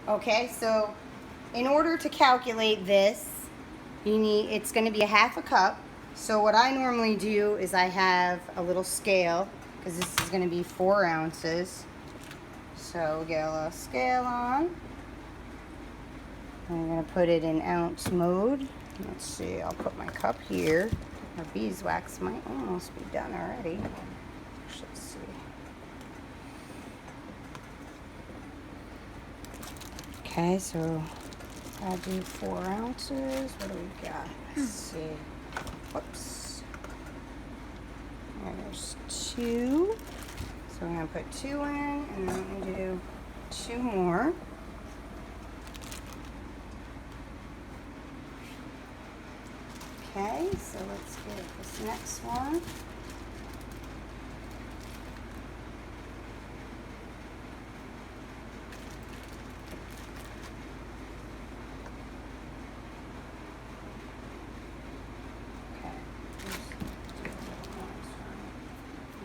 Okay, so in order to calculate this, it's going to be a half a cup. So what I normally do is I have a little scale, because this is going to be 4 ounces. So we'll get a little scale on. I'm going to put it in ounce mode. Let's see, I'll put my cup here. Our beeswax might almost be done already. Let's see. Okay, so I'll do 4 ounces. What do we got? Let's see. Whoops. There's 2. So we're going to put 2 in, and then I'm going to do 2 more. Okay, so let's get this next one.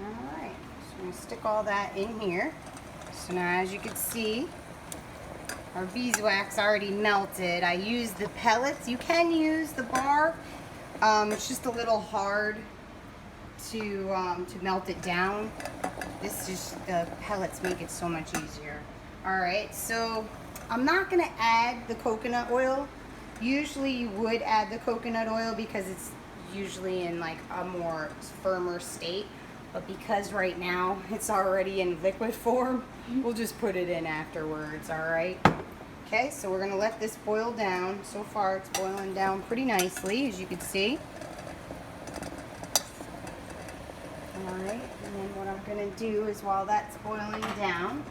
Alright, so I'm going to stick all that in here. So now as you can see, our beeswax already melted. I used the pellets. You can use the bar. It's just a little hard to melt it down. The pellets make it so much easier. Alright, so I'm not going to add the coconut oil. Usually you would add the coconut oil because it's usually in like a more firmer state. But because right now it's already in liquid form, we'll just put it in afterwards, alright? Okay, so we're going to let this boil down. So far it's boiling down pretty nicely, as you can see. Alright, and then what I'm going to do is while that's boiling down,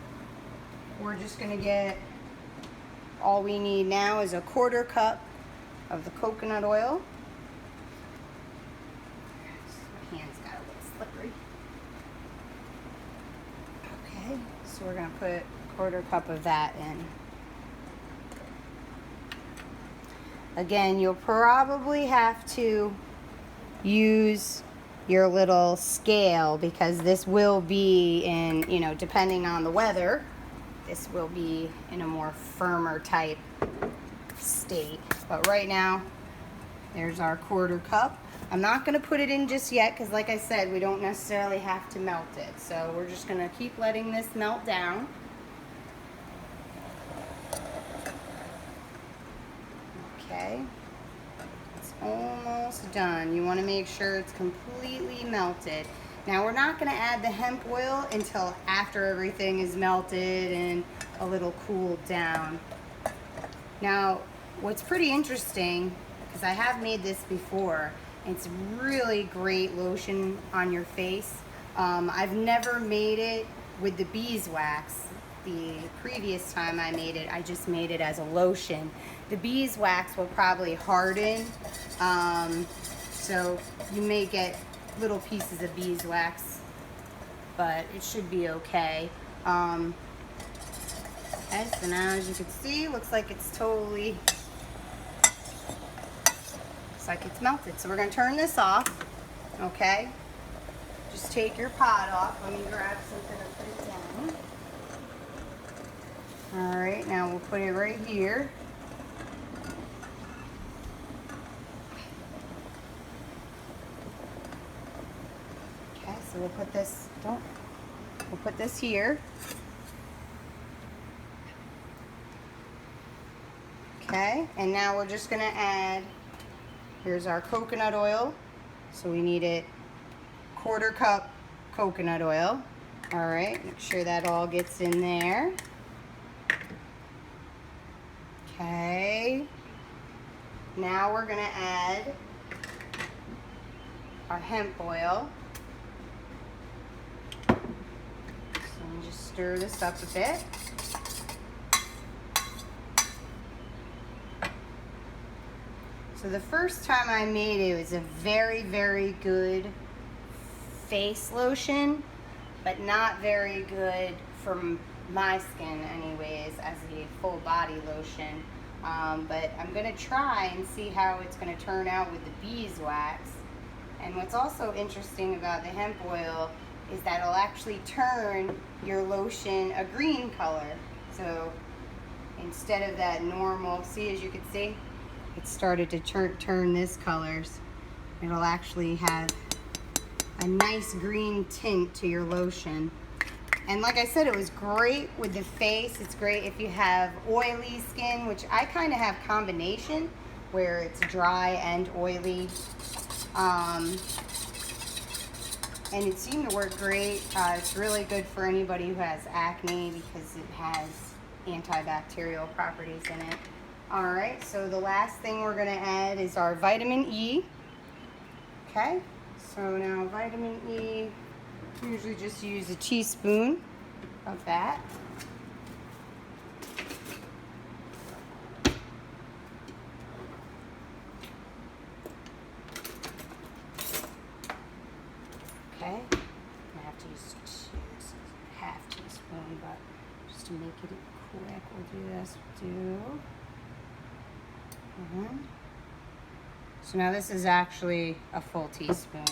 we're just going to get, all we need now is a 1/4 cup of the coconut oil. My hands got a little slippery. Okay, so we're going to put 1/4 cup of that in. Again, you'll probably have to use your little scale because this will be in, depending on the weather, this will be in a more firmer type state. But right now, there's our 1/4 cup. I'm not going to put it in just yet because like I said, we don't necessarily have to melt it. So we're just going to keep letting this melt down. Okay, it's almost done. You want to make sure it's completely melted. Now we're not going to add the hemp oil until after everything is melted and a little cooled down. Now what's pretty interesting, because I have made this before, it's really great lotion on your face. I've never made it with the beeswax. The previous time I made it, I just made it as a lotion. The beeswax will probably harden, so you may get little pieces of beeswax, but it should be okay. Okay, so now as you can see, looks like it's melted. So we're going to turn this off, okay? Just take your pot off. Let me grab something to put it down. Alright, now we'll put it right here. Okay, so we'll put this here. Okay, and now we're just going to add, here's our coconut oil. So we need it 1/4 cup coconut oil. Alright, make sure that all gets in there. Okay, now we're going to add our hemp oil. So let me just stir this up a bit. So the first time I made it, it was a very, very good face lotion, but not very good for my skin anyways as a full body lotion. But I'm going to try and see how it's going to turn out with the beeswax. And what's also interesting about the hemp oil is that it'll actually turn your lotion a green color. So, instead of that normal, see, as you can see, it started to turn this colors. It'll actually have a nice green tint to your lotion. And like I said, it was great with the face. It's great if you have oily skin, which I kind of have combination where it's dry and oily. And it seemed to work great. It's really good for anybody who has acne because it has antibacterial properties in it. All right, so the last thing we're gonna add is our vitamin E. Okay, so now vitamin E, usually just use a teaspoon of that. Okay, I have to use half teaspoon, but just to make it quick, we'll do this. So now this is actually a full teaspoon.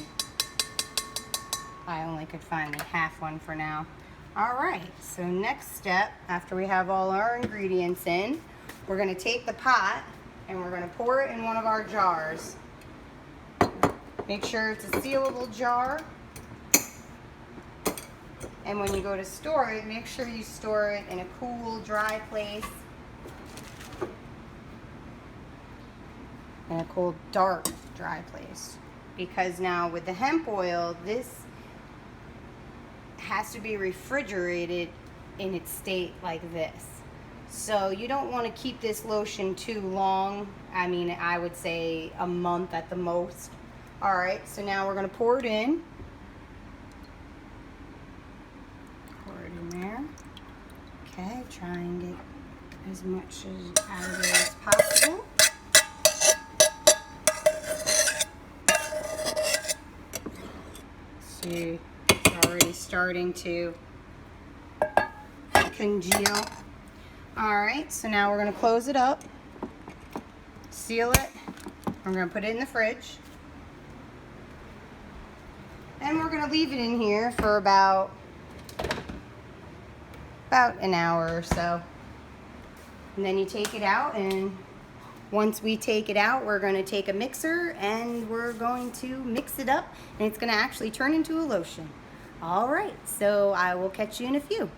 I only could find the half one for now. All right, so next step, after we have all our ingredients in, we're gonna take the pot and we're gonna pour it in one of our jars. Make sure it's a sealable jar. And when you go to store it, make sure you store it in a cool, dry place. In a cool, dark, dry place. Because now with the hemp oil, this has to be refrigerated in its state like this. So you don't want to keep this lotion too long. I mean, I would say a month at the most. All right, so now we're going to pour it in. Pour it in there. Okay, try and get as much out of there as possible. See, it's already starting to congeal. All right, so now we're going to close it up, seal it. We're going to put it in the fridge. And we're going to leave it in here for about an hour or so. And then you take it out, and once we take it out, we're going to take a mixer and we're going to mix it up, and it's going to actually turn into a lotion. All right, so I will catch you in a few.